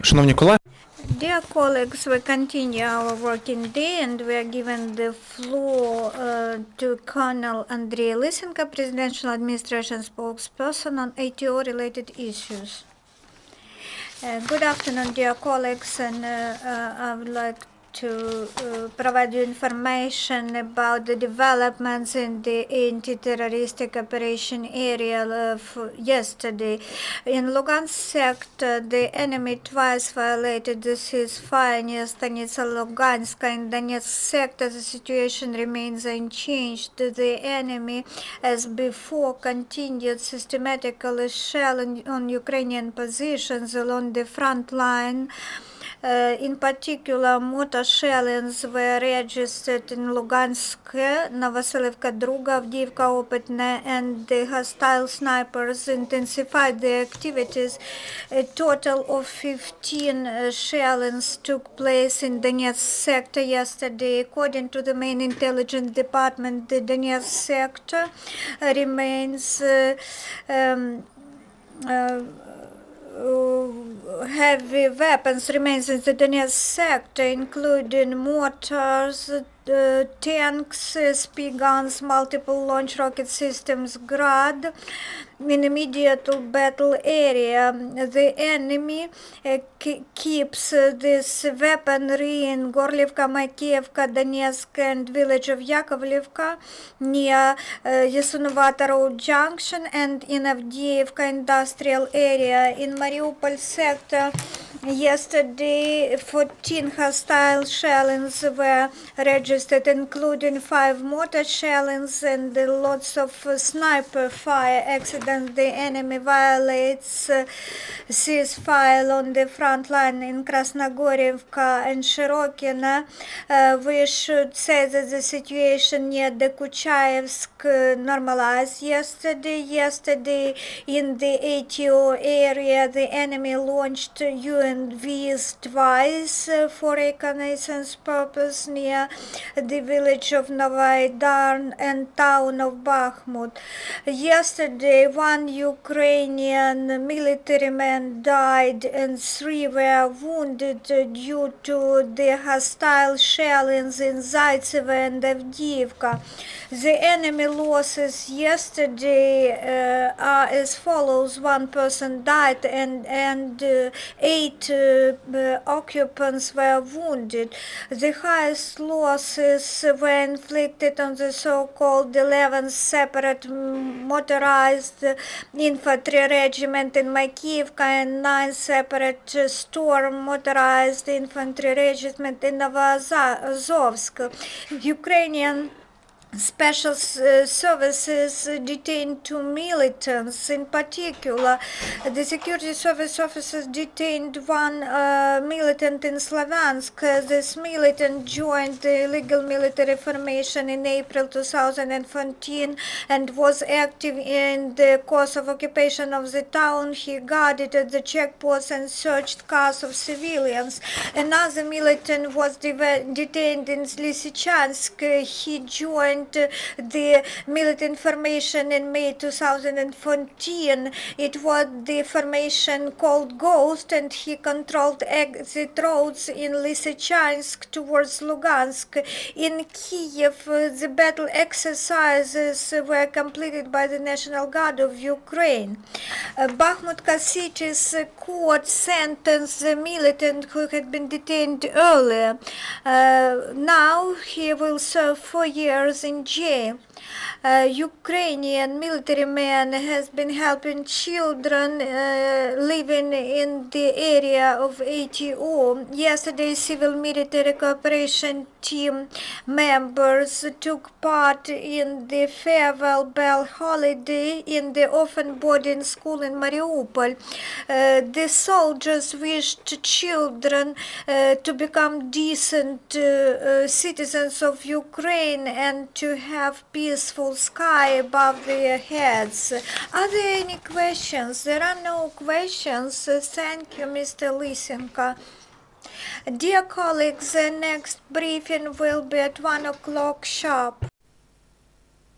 Шановні колеги, Dear colleagues, we continue our working day and we are given the floor to Colonel Andriy Lysenko, Presidential Administration spokesperson on ATO related issues. Good afternoon, dear colleagues, and I would like to provide you information about the developments in the anti-terroristic operation area of yesterday. In Lugansk sector, the enemy twice violated the ceasefire near Stanitsa Luganska. In Donetsk sector, the situation remains unchanged. The enemy, as before, continued systematically shelling on Ukrainian positions along the front line. In particular, mortar shellings were registered in Lugansk, Novoselivka, Druga, Avdiivka, Opitne, and the hostile snipers intensified their activities. A total of 15 shellings took place in Donetsk sector yesterday. According to the main intelligence department, the Donetsk sector remains heavy weapons remains in the Donetsk sector, including mortars, tanks, SP guns, multiple launch rocket systems, Grad. In immediate battle area, the enemy keeps this weaponry in Gorlivka, Makievka, Donetsk, and village of Yakovlivka near Yasunovata Road Junction, and in Avdiivka industrial area. In Mariupol sector, yesterday 14 hostile shellings were registered, including 5 mortar shellings and lots of sniper fire accidents. The enemy violates ceasefire on the front line in Krasnogorivka and Shirokina. We should say that the situation near the Kuchayevsk normalized yesterday. Yesterday in the ATO area, the enemy launched UNVs twice for reconnaissance purpose near the village of Novaidarn and town of Bakhmut. Yesterday, 1 Ukrainian military man died and 3 were wounded due to the hostile shellings in Zaitsevo and Avdiivka. The enemy losses yesterday are as follows: 1 person died and 8 occupants were wounded. The highest losses were inflicted on the so-called 11th separate motorized infantry regiment in Makiivka and 9th separate storm motorized infantry regiment in Novozovsk. Ukrainian Special services detained 2 militants. In particular, the security service officers detained 1 militant in Slaviansk. This militant joined the illegal military formation in April 2014 and was active in the course of occupation of the town. He guarded at the checkpoints and searched cars of civilians. Another militant was detained in Lysychansk. He joined the militant formation in May 2014. It was the formation called Ghost, and he controlled exit roads in Lysychansk towards Lugansk. In Kiev, the battle exercises were completed by the National Guard of Ukraine. Bakhmutka city's court sentenced the militant who had been detained earlier. Now he will serve 4 years in jail. Ukrainian military man has been helping children living in the area of ATO. Yesterday, civil military cooperation team members took part in the farewell bell holiday in the orphan boarding school in Mariupol. The soldiers wished children to become decent citizens of Ukraine and to have peaceful sky above their heads. Are there any questions? There are no questions. Thank you, Mr. Lysenko. Dear colleagues, the next briefing will be at 1 o'clock sharp.